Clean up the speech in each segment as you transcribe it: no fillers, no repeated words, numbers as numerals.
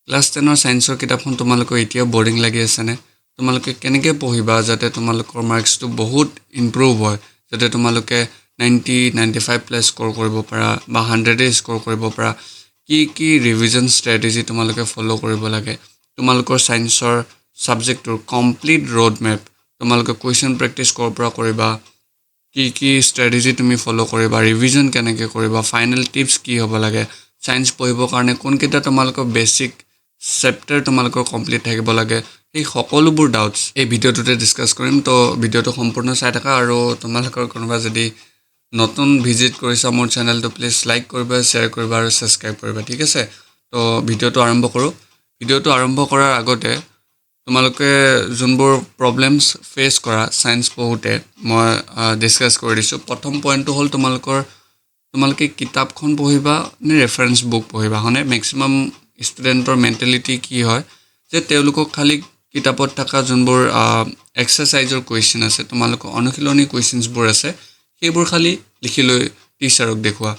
Class 10 সায়েন্সৰ কিতাপখন তোমালোকৰ এতিয়া বৰিং লাগি আছেনে তোমালোকে কেনেকৈ পঢ়িবা যাতে তোমালোকৰ মাৰ্কছটো বহুত ইমপ্ৰুভ হয় যাতে তোমালোকে 90 95 প্লাস স্কোৰ কৰিব পাৰা বা 100 স্কোৰ কৰিব পাৰা কি ৰিভিজন ষ্ট্ৰেটেজি তোমালোকে ফলো কৰিব লাগে তোমালোকৰ সায়েন্সৰ সাবজেক্টৰ কমপ্লিট ৰোড মেপ তোমালোকে কোৱেশ্চন প্ৰেক্টিছ কৰ পৰা কৰিবা কি ষ্ট্ৰেটেজি তুমি ফলো কৰিবা ৰিভিজন কেনেকৈ কৰিবা ফাইনেল টিপছ কি হ'ব লাগে সায়েন্স পঢ়িবৰ কাৰণে কোনকেইটা তোমালোকৰ বেসিক চেপ্টাৰ তোমালোকৰ কমপ্লিট থাকিব লাগে এই সকলোবোৰ ডাউটছ এই ভিডিঅ'টোতে ডিসকাস কৰিম তো ভিডিঅ'টো সম্পূৰ্ণ চাই থাকা আৰু তোমালোকৰ কোনোবা যদি নতুন ভিজিট কৰিছা মোৰ চেনেলটো প্লিজ লাইক কৰিবা শ্বেয়াৰ কৰিবা আৰু সাবস্ক্ৰাইব কৰিবা ঠিক আছে তো ভিডিঅ'টো আৰম্ভ কৰো ভিডিঅ'টো আৰম্ভ কৰাৰ আগতে তোমালোকে যোনবোৰ প্ৰবলেমছ ফেস কৰা সায়েন্স পঢ়োতে মই ডিসকাস কৰি দিছো প্ৰথম পইণ্টটো হ'ল তোমালোকে কিতাপখন পঢ়িবা নে ৰেফাৰেন্স বুক পঢ়িবা হনে ম্যাক্সিমাম ষ্টুডেন্টৰ মেন্টালিটি কি হয় যে তেওঁলোকক খালি কিতাপত থকা যোনবোৰ এক্সাৰসাইজৰ কোৱেশ্চন আছে তোমালোকৰ অনুশীলনী কোৱেশ্চনছবোৰ আছে সেইবোৰ খালি লিখি লৈ টিচাৰক দেখুৱা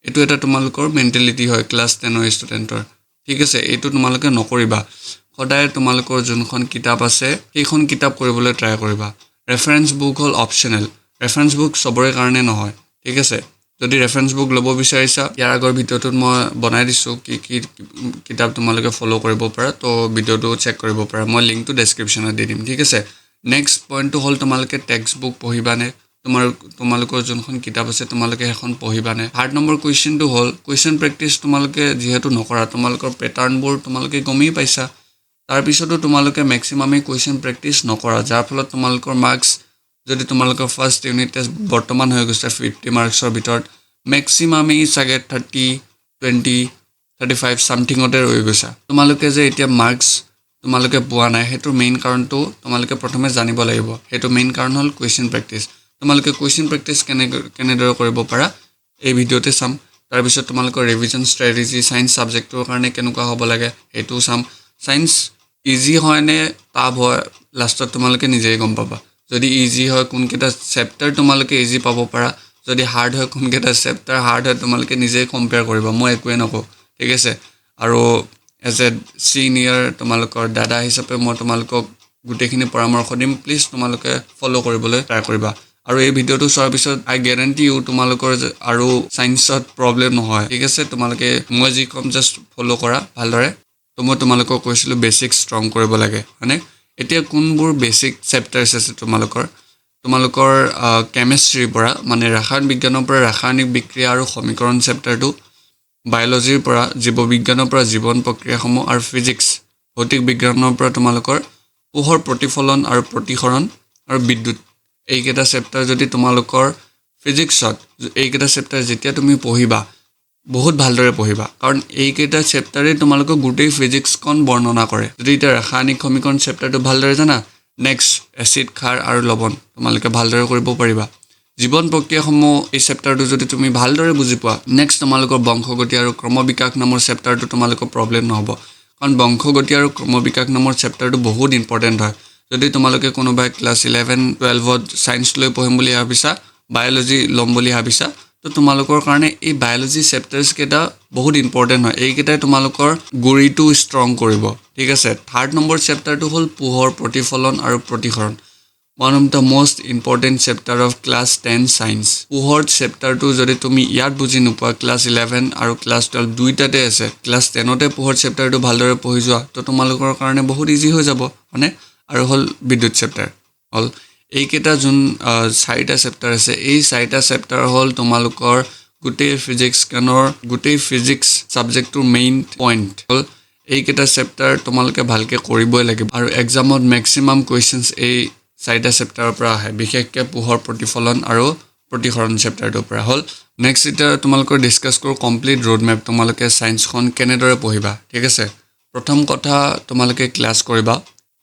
এটো এটা তোমালোকৰ মেন্টালিটি হয় ক্লাছ 10 ষ্টুডেন্টৰ ঠিক আছে এটো তোমালোকে নকৰিবা সদায় তোমালোকৰ যোনখন কিতাপ আছে সেইখন কিতাপ কৰিবলৈ ট্ৰাই কৰিবা ৰেফাৰেন্স বুক হল অপচনেল ৰেফাৰেন্স বুক সবৰে কাৰণে নহয় ঠিক আছে যদি ৰেফাৰেন্স বুক ল'ব বিচাৰিছা ইয়াৰ আগৰ ভিডিঅ'টোত মই বনাই দিছো কি কিতাপ তোমালোকে ফলো কৰিব পাৰা তো ভিডিঅ'টো চেক কৰিব পাৰা মই লিংকটো ডেসক্ৰিপচনত দি দিম ঠিক আছে নেক্সট পইণ্টটো হল তোমালোকে টেক্সট বুক পঢ়িবানে তোমালোকৰ যোনখন কিতাপ আছে তোমালোকে এখন পঢ়িবানে হাৰ্ড নম্বৰ কোৱেশ্চনটো হল কোৱেশ্চন প্ৰেক্টিছ তোমালোকে যেহেতু নকৰা তোমালোকৰ পেটাৰ্নবোৰ তোমালোকে গমেই পাইছা তাৰ পিছতো তোমালোকে ম্যাক্সিমামে কোৱেশ্চন প্ৰেক্টিছ নকৰা যাৰ ফলত তোমালোকৰ মাৰ্কছ যদি তোমালোকৰ ফাৰ্স্ট ইউনিট টেষ্ট বৰ্তমান হৈ গৈছে 50 মাৰ্কছৰ ভিতৰত ম্যাক্সিমামে চাগে 30 20 35 সামথিংতে ৰৈ গৈছা তোমালোকে যে এতিয়া মাৰ্কছ তোমালোকে পোৱা নাই হেতু মেইন কাৰণটো তোমালোকে প্ৰথমে জানিব লাগিব হেতু মেইন কাৰণ হল কোৱেশ্চন প্ৰেক্টিছ তোমালোকে কোৱেশ্চন প্ৰেক্টিছ কেনেদৰে কৰিব পাৰা এই ভিডিঅ'তে চাম তাৰ পিছত তোমালোকৰ ৰিভিজন ষ্ট্ৰেটেজি সায়েন্স সাবজেক্টৰ কাৰণে কেনেকুৱা হ'ব লাগে হেতু চাম সায়েন্স ইজি হয় নে টাফ হয় লাষ্টত তোমালোকে নিজেই গম পাবা যদি ইজি হয় কোনকেটা চেপ্টাৰ তোমালোকে ইজি পাব পাৰা যদি হাৰ্ড হয় কোনকেটা চেপ্টাৰ হাৰ্ড হয় তোমালোকে নিজেই কম্পেয়াৰ কৰিবা মই একোৱে নকওঁ ঠিক আছে আৰু এজ এ সিনিয়ৰ তোমালোকৰ দাদা হিচাপে মই তোমালোকক গুটেখিনি পৰামৰ্শ দিম প্লিজ তোমালোকে ফলো কৰিবলৈ ট্ৰাই কৰিবা আৰু এই ভিডিঅ'টো চোৱাৰ পিছত আই গ্যাৰান্টি ইউ তোমালোকৰ আৰু সায়েন্সত প্ৰবলেম নহয় ঠিক আছে তোমালোকে মই যি কম জাস্ট ফলো কৰা ভালদৰে তো মই তোমালোকক কৈছিলো বেসিক ষ্ট্ৰং কৰিব লাগে মানে এতিয়া কোনবোৰ বেসিক চেপ্টাৰছ আছে তোমালোকৰ কেমিষ্ট্ৰিৰ পৰা মানে ৰাসায়নিক বিজ্ঞানৰ পৰা ৰাসায়নিক বিক্ৰিয়া আৰু সমীকৰণ চেপ্টাৰটো বায়োলজিৰ পৰা জীৱবিজ্ঞানৰ পৰা জীৱন প্ৰক্ৰিয়াসমূহ আৰু ফিজিক্স ভৌতিক বিজ্ঞানৰ পৰা তোমালোকৰ পোহৰ প্ৰতিফলন আৰু প্ৰতিসৰণ আৰু বিদ্যুৎ এইকেইটা চেপ্টাৰ যদি তোমালোকৰ ফিজিক্সত এইকেইটা চেপ্টাৰ যেতিয়া তুমি পঢ়িবা বহুত ভালদৰে পঢ়িবা কাৰণ এইকেইটা চেপ্টাৰে তোমালোকক গোটেই ফিজিক্সখন বৰ্ণনা কৰে যদি এটা ৰাসায়নিক সমীকৰণ চেপ্টাৰটো ভালদৰে জানা নেক্সট এসিড ক্ষাৰ আৰু লৱণ তোমালোকে ভালদৰে কৰিব পাৰিবা জীৱন প্ৰক্ৰিয়াসমূহ এই চেপ্টাৰটো যদি তুমি ভালদৰে বুজি পোৱা নেক্সট তোমালোকৰ বংশগতি আৰু ক্ৰমবিকাশ নামৰ চেপ্টাৰটো তোমালোকৰ প্ৰবলেম নহব কাৰণ বংশগতি আৰু ক্ৰমবিকাশ নামৰ চেপ্টাৰটো বহুত ইম্পৰ্টেন্ট হয় যদি তোমালোকে কোনোবাই ক্লাছ 11 12ত সায়েন্স লৈ পঢ়িম বুলি ভাবিছা বায়োলজি লম বুলি ভাবিছা তো তোমালোকৰ কাৰণে এই বায়োলজি চেপ্টাৰছ কেটা বহুত ইম্পৰ্টেন্ট হয় এইকেটাই তোমালোকৰ গুৰিটো ষ্ট্ৰং কৰিব ঠিক আছে থাৰ্ড নম্বৰ চেপ্টাৰটো হল পোহৰ প্ৰতিফলন আৰু প্ৰতিসৰণ one of the most important chapter of class 10 science পোহৰ চেপ্টাৰটো যদি তুমি ইয়াত বুজি নোপোৱা ক্লাছ 11 আৰু ক্লাছ 12 দুইটাতে আছে ক্লাছ 10 তে পোহৰ চেপ্টাৰটো ভালদৰে পঢ়ি যোৱা তো তোমালোকৰ কাৰণে বহুত ইজি হৈ যাব মানে আৰু হল বিদ্যুৎ চেপ্টাৰ হল এইকেটা যোন চাৰিটা চেপ্টাৰ আছে এই চাৰিটা চেপ্টাৰ হল তোমালোকৰ গোটেই ফিজিক্স কানৰ গোটেই ফিজিক্স সাবজেক্টৰ মেইন পইণ্ট হল এইকেটা চেপ্টাৰ তোমালোকে ভালকে কৰিবই লাগিব আৰু এক্সামত ম্যাক্সিমাম কোৱেশ্চনছ এই চাৰিটা চেপ্টাৰৰ পৰা আহে বিশেষকৈ পোহৰ প্ৰতিফলন আৰু প্ৰতিসৰণ চেপ্টাৰটোৰ পৰা হল নেক্সট এটা তোমালোকৰ ডিসকাস কৰো কমপ্লিট ৰোড মেপ তোমালোকে সায়েন্সখন কেনেদৰে পঢ়িবা ঠিক আছে প্ৰথম কথা তোমালোকে ক্লাছ কৰিবা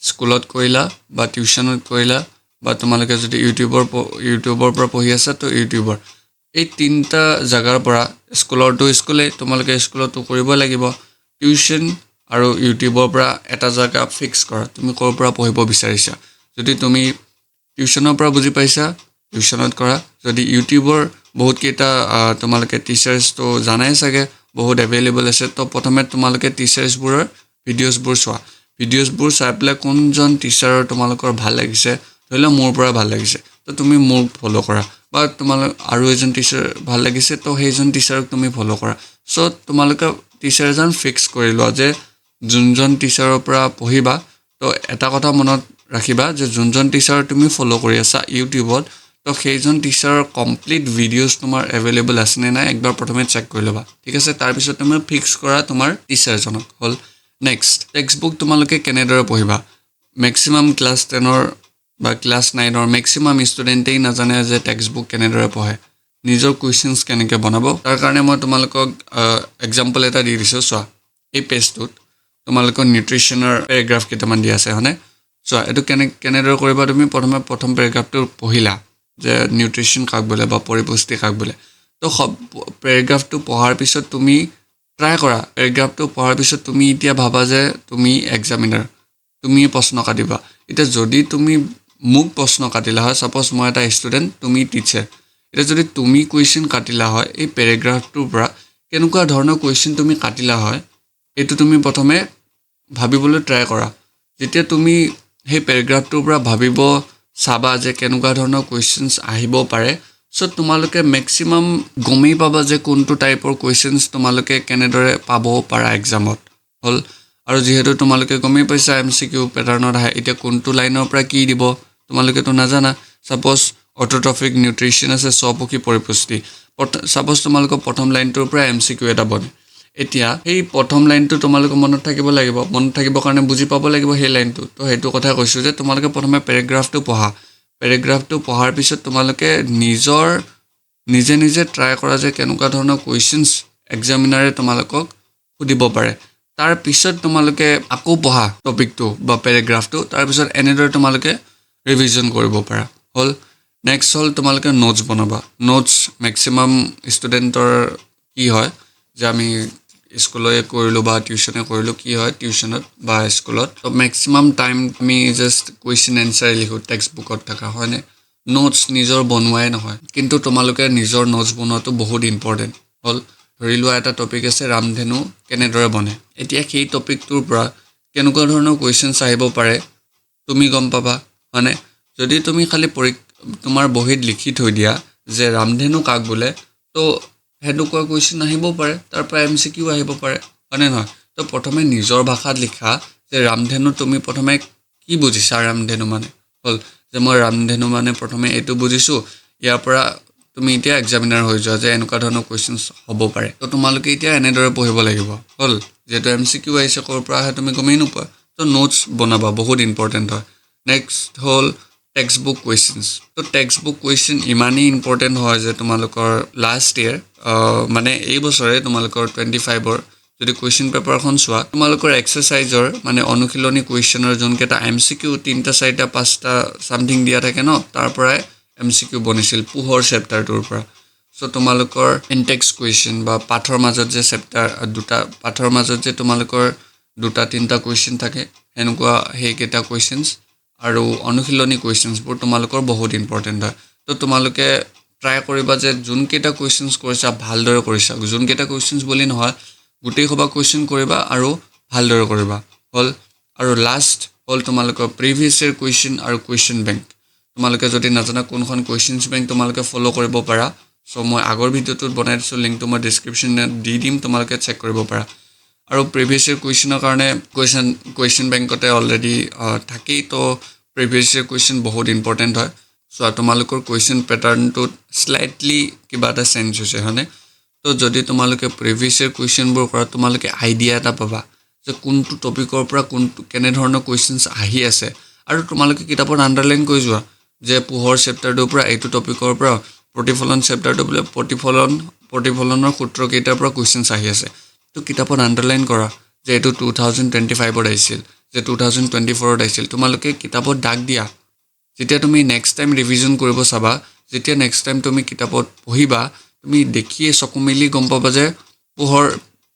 স্কুলত কৰিলা বা টিউচনত কৰিলা বা তোমালোকে যদি ইউটিউবৰ পৰা পঢ়ি আছা তো ইউটিউবৰ এই তিনটা জাগাৰ পৰা স্কুলে তোমালোকে স্কুলতো কৰিব লাগিব টিউচন আৰু ইউটিউবৰ পৰা এটা জাগা ফিক্স কৰা তুমি কৰ পৰা পঢ়িব বিচাৰিছা যদি তুমি টিউচনৰ পৰা বুজি পাইছা টিউচনত কৰা যদি ইউটিউবৰ বহুত কেটা তোমালোকে টিচাৰ্ছ তো জানাই চাগে বহুত এভেইলেবল আছে তো প্ৰথমে তোমালোকে টিচাৰ্ছবোৰৰ ভিডিঅ'ছবোৰ চোৱা ভিডিঅ'ছবোৰ চাই পেলাই কোনজন টিচাৰৰ তোমালোকৰ ভাল লাগিছে ধৰি লওক মোৰ পৰা ভাল লাগিছে তো তুমি মোক ফ'ল' কৰা বা তোমালোক আৰু এজন টিচাৰ ভাল লাগিছে তো সেইজন টিচাৰক তুমি ফ'ল' কৰা চ' তোমালোকে টিচাৰ এজন ফিক্স কৰি লোৱা যে যোনজন টিচাৰৰ পৰা পঢ়িবা তো এটা কথা মনত ৰাখিবা যে যোনজন টিচাৰ তুমি ফ'ল' কৰি আছা ইউটিউবত তো সেইজন টিচাৰৰ কমপ্লিট ভিডিঅ'ছ তোমাৰ এভেইলেবল আছেনে নাই একবাৰ প্ৰথমে চেক কৰি ল'বা ঠিক আছে তাৰপিছত তুমি ফিক্স কৰা তোমাৰ টিচাৰজনক হ'ল নেক্সট টেক্সট বুক তোমালোকে কেনেদৰে পঢ়িবা মেক্সিমাম ক্লাছ 10ৰ বা ক্লাছ 9ৰ মেক্সিমাম ষ্টুডেণ্টেই নাজানে যে টেক্সট বুক কেনেদৰে পঢ়ে নিজৰ কুৱেশ্যনছ কেনেকৈ বনাব তাৰ কাৰণে মই তোমালোকক এক্সাম্পল এটা দি দিছোঁ চোৱা এই পেজটোত তোমালোকৰ নিউট্ৰিশ্যনৰ পেৰাগ্ৰাফ কেইটামান দিয়া আছে হয়নে চোৱা এইটো কেনেদৰে কৰিবা তুমি প্ৰথম পেৰাগ্ৰাফটো পঢ়িলা যে নিউট্ৰিশ্যন কাক বোলে বা পৰিপুষ্টি কাক বোলে তো পেৰাগ্ৰাফটো পঢ়াৰ পিছত তুমি ট্ৰাই কৰা পেৰাগ্ৰাফটো পঢ়াৰ পিছত তুমি এতিয়া ভাবা যে তুমি এক্সামিনাৰ তুমি প্ৰশ্ন কাটিবা এতিয়া যদি তুমি মোক প্ৰশ্ন কাটিলা হয় ছাপ'জ মই এটা ষ্টুডেণ্ট তুমি টিচাৰ এতিয়া যদি তুমি কুৱেশ্যন কাটিলা হয় এই পেৰাগ্ৰাফটোৰ পৰা কেনেকুৱা ধৰণৰ কুৱেশ্যন তুমি কাটিলা হয় এইটো তুমি প্ৰথমে ভাবিবলৈ ট্ৰাই কৰা যেতিয়া তুমি সেই পেৰাগ্ৰাফটোৰ পৰা ভাবিব চাবা যে কেনেকুৱা ধৰণৰ কুৱেশ্যনছ আহিব পাৰে চ' তোমালোকে মেক্সিমাম গমেই পাবা যে কোনটো টাইপৰ কুৱেশ্যনছ তোমালোকে কেনেদৰে পাব পাৰা এক্সামত হ'ল আৰু যিহেতু তোমালোকে গমেই পাইছা MCQ পেটাৰ্ণত আহে এতিয়া কোনটো লাইনৰ পৰা কি দিব তোমালোকেতো নাজানা ছাপ'জ অট'ট্ৰফিক নিউট্ৰিশ্যন আছে স্বপক্ষী পৰিপুষ্টি ছাপ'জ তোমালোকৰ প্ৰথম লাইনটোৰ পৰা MCQ এটা বনে এতিয়া সেই প্ৰথম লাইনটো তোমালোকৰ মনত থাকিব লাগিব মনত থাকিবৰ কাৰণে বুজি পাব লাগিব সেই লাইনটো তো সেইটো কথা কৈছোঁ যে তোমালোকে প্ৰথমে পেৰাগ্ৰাফটো পঢ়াৰ পিছত তোমালোকে নিজে ট্ৰাই কৰা যে কেনেকুৱা ধৰণৰ কুৱেশ্যনছ এক্সামিনাৰে তোমালোকক সুধিব পাৰে তাৰ পিছত তোমালোকে আকৌ পঢ়া টপিকটো বা পেৰাগ্ৰাফটো তাৰপিছত এনেদৰে তোমালোকে ৰিভিজন কৰিব পাৰা হ'ল নেক্সট হ'ল তোমালোকে নোটছ বনাবা নোটছ মেক্সিমাম ষ্টুডেণ্টৰ কি হয় যে আমি স্কুললৈ কৰিলোঁ বা টিউশ্যনে কৰিলোঁ কি হয় টিউশ্যনত বা স্কুলত তো মেক্সিমাম টাইম আমি জাষ্ট কুৱেশ্যন এনচাৰ লিখোঁ টেক্সট বুকত থকা হয়নে নোটছ নিজৰ বনোৱাই নহয় কিন্তু তোমালোকে নিজৰ নোটছ বনোৱাটো বহুত ইম্পৰ্টেণ্ট হ'ল ধৰি লোৱা এটা টপিক আছে ৰামধেনু কেনেদৰে বনে এতিয়া সেই টপিকটোৰ পৰা কেনেকুৱা ধৰণৰ কুৱেশ্যনছ আহিব পাৰে তুমি গম পাবা হয়নে যদি তুমি খালি তোমাৰ বহীত লিখি থৈ দিয়া যে ৰামধেনু কাক বোলে তো সেনেকুৱা কুৱেশ্যন আহিব পাৰে তাৰ পৰা MCQ আহিব পাৰে হয়নে নহয় তো প্ৰথমে নিজৰ ভাষাত লিখা যে ৰামধেনু তুমি প্ৰথমে কি বুজিছা ৰামধেনু মানে হ'ল যে মই ৰামধেনু মানে প্ৰথমে এইটো বুজিছোঁ ইয়াৰ পৰা তুমি এতিয়া এক্সামিনাৰ হৈ যোৱা যে এনেকুৱা ধৰণৰ কুৱেশ্যনছ হ'ব পাৰে তো তোমালোকে এতিয়া এনেদৰে পঢ়িব লাগিব হ'ল যিহেতু MCQ আহিছে ক'ৰ পৰা আহে তুমি গমেই নোপোৱা তো নোটছ বনাবা বহুত ইম্পৰ্টেণ্ট হয় নেক্সট হ'ল টেক্সট বুক কুৱেশ্যনছ তো টেক্সট বুক কুৱেশ্যন ইমানেই ইম্পৰ্টেণ্ট হয় যে তোমালোকৰ লাষ্ট ইয়েৰ মানে এই বছৰে তোমালোকৰ 25ৰ যদি কুৱেশ্যন পেপাৰখন চোৱা তোমালোকৰ এক্সাৰচাইজৰ মানে অনুশীলনী কুৱেশ্যনৰ যোনকেইটা MCQ 3টা 4টা 5টা ছামথিং দিয়া থাকে ন তাৰ পৰাই MCQ বনিছিল পোহৰ চেপ্টাৰটোৰ পৰা চ' তোমালোকৰ ইনটেক্স কুৱেশ্যন বা পাঠৰ মাজত যে পাঠৰ মাজত যে তোমালোকৰ 2-3টা কুৱেশ্যন থাকে সেনেকুৱা সেইকেইটা কুৱেশ্যনছ আৰু অনুশীলনী কুৱেশ্যনছবোৰ তোমালোকৰ বহুত ইম্পৰ্টেণ্ট হয় তো তোমালোকে ট্ৰাই কৰিবা যে যোনকেইটা কুৱেশ্যনছ কৰিছা ভালদৰে কৰিছা যোনকেইটা কুৱেশ্যনছ বুলি নহয় গোটেই সবা কুৱেশ্যন কৰিবা আৰু ভালদৰে কৰিবা হ'ল আৰু লাষ্ট হ'ল তোমালোকৰ প্ৰিভিয়াছ ইয়েৰ কুৱেশ্যন আৰু কুৱেশ্যন বেংক তোমালোকে যদি নাজানা কোনখন কুৱেশ্যনছ বেংক তোমালোকে ফ'ল' কৰিব পাৰা চ' মই আগৰ ভিডিঅ'টোত বনাই দিছোঁ লিংকটো মই ডিছক্ৰিপশ্যনত দি দিম তোমালোকে চেক কৰিব পাৰা আৰু প্ৰিভিয়াছ ইয়েৰ কুৱেশ্যনৰ কাৰণে কুৱেশ্যন বেংকতে অলৰেডি থাকেই তো প্ৰিভিয়াছ ইয়েৰ কুৱেশ্যন বহুত ইম্পৰ্টেণ্ট হয় চ' তোমালোকৰ কুৱেশ্যন পেটাৰ্ণটোত স্লাইটলি কিবা এটা চেঞ্জ হৈছে হয়নে তো যদি তোমালোকে প্ৰিভিয়াছ ইয়েৰ কুৱেশ্যনবোৰ কৰা তোমালোকে আইডিয়া এটা পাবা যে কোনটো টপিকৰ পৰা কেনেধৰণৰ কুৱেশ্যনছ আহি আছে আৰু তোমালোকে কিতাপত আণ্ডাৰলাইন কৰি যোৱা যে পোহৰ চেপ্টাৰটোৰ পৰা এইটো টপিকৰ পৰা প্ৰতিফলন চেপ্টাৰটো বোলে প্ৰতিফলনৰ সূত্ৰকেইটাৰ পৰা কুৱেশ্যনছ আহি আছে তো কিতাপত আণ্ডাৰলাইন কৰা যে এইটো 2025ত আহিছিল যে 2024ত আহিছিল তোমালোকে কিতাপত দাগ দিয়া যেতিয়া তুমি নেক্সট টাইম ৰিভিজন কৰিব চাবা যেতিয়া নেক্সট টাইম তুমি কিতাপত পঢ়িবা তুমি দেখিয়ে চকু মেলি গম পাবা যে পোহৰ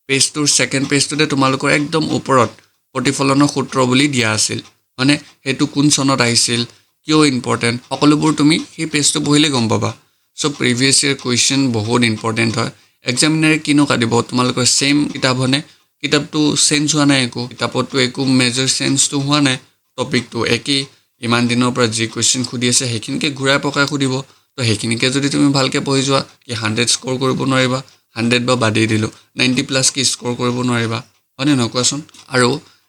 পেজটোৰ ছেকেণ্ড পেজটোতে তোমালোকৰ একদম ওপৰত প্ৰতিফলনৰ সূত্ৰ বুলি দিয়া আছিল মানে সেইটো কোন চনত আহিছিল কিয় ইম্পৰ্টেণ্ট সকলোবোৰ তুমি সেই পেজটো পঢ়িলে গম পাবা চ' প্ৰিভিয়াছ ইয়েৰ কুৱেশ্যন বহুত ইম্পৰ্টেণ্ট হয় এক্সামিনাৰে কিনো কাটিব তোমালোকৰ ছেইম কিতাপ হয়নে কিতাপটো চেঞ্জ হোৱা নাই একো, কিতাপতো একো মেজৰ চেঞ্জটো হোৱা নাই, টপিকটো একেই, ইমান দিনৰ পৰা যি কুৱেশ্যন সুধি আছে সেইখিনিকে ঘূৰাই পকাই সুধিব। তো সেইখিনিকে যদি তুমি ভালকৈ পঢ়ি যোৱা কি 100 স্ক'ৰ কৰিব নোৱাৰিবা, 100 বা বাদেই দিলোঁ 90+ কি স্ক'ৰ কৰিব নোৱাৰিবা, হয়নে নহয় কোৱাচোন। আৰু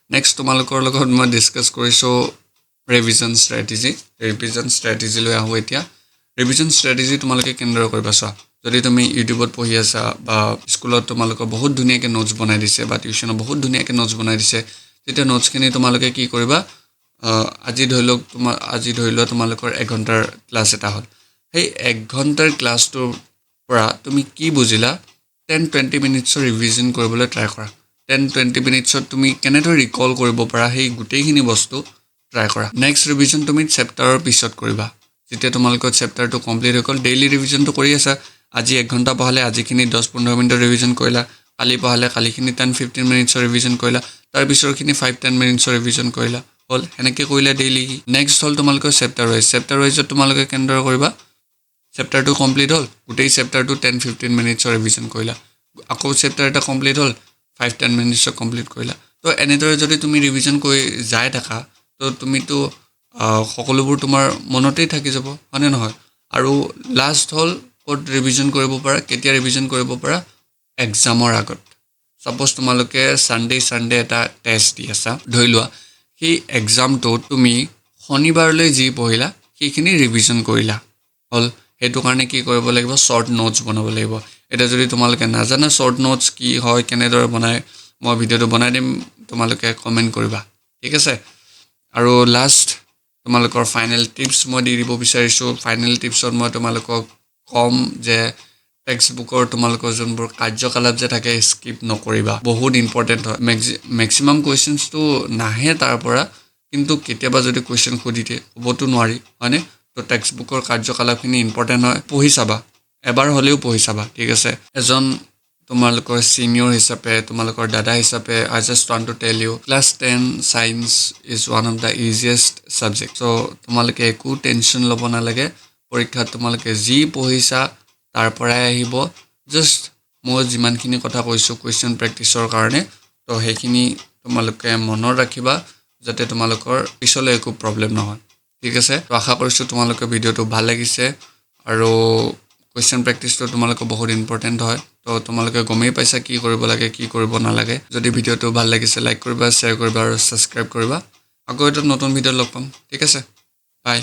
নেক্সট তোমালোকৰ লগত মই ডিছকাছ কৰিছোঁ ৰিভিজন ষ্ট্ৰেটেজিলৈ আহোঁ এতিয়া। ৰিভিজন ষ্ট্ৰেটেজি তোমালোকে কেনেদৰে কৰিবা চোৱা, যদি তুমি ইউটিউবত পঢ়ি আছা বা স্কুলত তোমালোকৰ বহুত ধুনীয়াকৈ নোটছ বনাই দিছে বা টিউশ্যনত বহুত ধুনীয়াকৈ নোটছ বনাই দিছে, তেতিয়া নোটছখিনি তোমালোকে কি কৰিবা, আজি ধৰি লোৱা তোমালোকৰ 1 ঘণ্টাৰ ক্লাছ এটা হ'ল, সেই 1 ঘণ্টাৰ ক্লাছটোৰ পৰা তুমি কি বুজিলা 10-20 মিনিটছৰ ৰিভিজন কৰিবলৈ ট্ৰাই কৰা। 10-20 মিনিটছত তুমি কেনেদৰে ৰিকল কৰিব পাৰা সেই গোটেইখিনি বস্তু ট্ৰাই কৰা। নেক্সট ৰিভিজন তুমি চেপ্টাৰৰ পিছত কৰিবা, যেতিয়া তোমালোকৰ চেপ্টাৰটো কমপ্লিট হৈ গ'ল। ডেইলি ৰিভিজনটো কৰি আছা, আজি 1 ঘণ্টা পঢ়ালে আজিখিনি 10-15 মিনিটৰ ৰিভিজন কৰিলা, কালি পঢ়ালে কালিখিনি 10-15 মিনিটছৰ ৰিভিজন কৰিলা, তাৰ পিছৰখিনি 5-10 মিনিটছৰ ৰিভিজন কৰিলা, হ'ল। সেনেকৈ কৰিলে ডেইলি। নেক্সট হ'ল তোমালোকৰ চেপ্টাৰ ৱাইজত তোমালোকে কেনেদৰে কৰিবা, চেপ্টাৰটো কমপ্লিট হ'ল, গোটেই চেপ্টাৰটো 10-15 মিনিটছৰ ৰিভিজন কৰিলা, আকৌ চেপ্টাৰ এটা কমপ্লিট হ'ল 5-10 মিনিটছৰ কমপ্লিট কৰিলা। তো এনেদৰে যদি তুমি ৰিভিজন কৰি যাই থাকা, তো তুমিতো সকলোবোৰ তোমাৰ মনতেই থাকি যাব, হয়নে নহয়। আৰু লাষ্ট হ'ল ক'ত ৰিভিজন কৰিব পাৰা, কেতিয়া ৰিভিজন কৰিব পাৰা, এক্সামৰ আগত। ছাপ'জ তোমালোকে ছানডে এটা টেষ্ট দি আছা, ধৰি লোৱা সেই এক্সামটোত তুমি শনিবাৰলৈ যি পঢ়িলা সেইখিনি ৰিভিজন কৰিলা, হ'ল। সেইটো কাৰণে কি কৰিব লাগিব, শ্বৰ্ট নোটছ বনাব লাগিব। এতিয়া যদি তোমালোকে নাজানা শ্বৰ্ট নোটছ কি হয়, কেনেদৰে বনায়, মই ভিডিঅ'টো বনাই দিম, তোমালোকে কমেণ্ট কৰিবা, ঠিক আছে। আৰু লাষ্ট তোমালোকৰ ফাইনেল টিপছ মই দি দিব বিচাৰিছোঁ। ফাইনেল টিপছত মই তোমালোকক ক'ম যে টেক্সট বুকৰ তোমালোকৰ যোনবোৰ কাৰ্যকলাপ যে থাকে স্কিপ নকৰিবা, বহুত ইম্পৰ্টেণ্ট হয়। মেক্সিমাম কুৱেশ্যনছটো নাহে তাৰ পৰা, কিন্তু কেতিয়াবা যদি কুৱেশ্যন সুধি দিয়ে হ'বতো নোৱাৰি, হয়নে। তো টেক্সট বুকৰ কাৰ্যকলাপখিনি ইম্পৰ্টেণ্ট হয়, পঢ়ি চাবা, এবাৰ হ'লেও পঢ়ি চাবা, ঠিক আছে। এজন তোমালোকৰ ছিনিয়ৰ হিচাপে, তোমালোকৰ দাদা হিচাপে, I just want to tell you, class 10 science is one of the easiest subject. So' তোমালোকে একো টেনশ্যন ল'ব নালাগে, পৰীক্ষাত তোমালোকে যি পঢ়িছা তাৰ পৰাই আহিব। জাষ্ট মই যিমানখিনি কথা কৈছোঁ কুৱেশ্যন প্ৰেক্টিছৰ কাৰণে, তো সেইখিনি তোমালোকে মনত ৰাখিবা যাতে তোমালোকৰ পিছলৈ একো প্ৰব্লেম নহয়, ঠিক আছে। তো আশা কৰিছোঁ তোমালোকৰ ভিডিঅ'টো ভাল লাগিছে, আৰু কুৱেশ্যন প্ৰেক্টিছটো তোমালোকৰ বহুত ইম্পৰ্টেণ্ট হয়। তো তোমালোকে গমেই পাইছা কি কৰিব লাগে, কি কৰিব নালাগে। যদি ভিডিঅ'টো ভাল লাগিছে লাইক কৰিবা, শ্বেয়াৰ কৰিবা আৰু ছাবস্ক্ৰাইব কৰিবা। আকৌ এটা নতুন ভিডিঅ'ত লগ পাম, ঠিক আছে, বাই।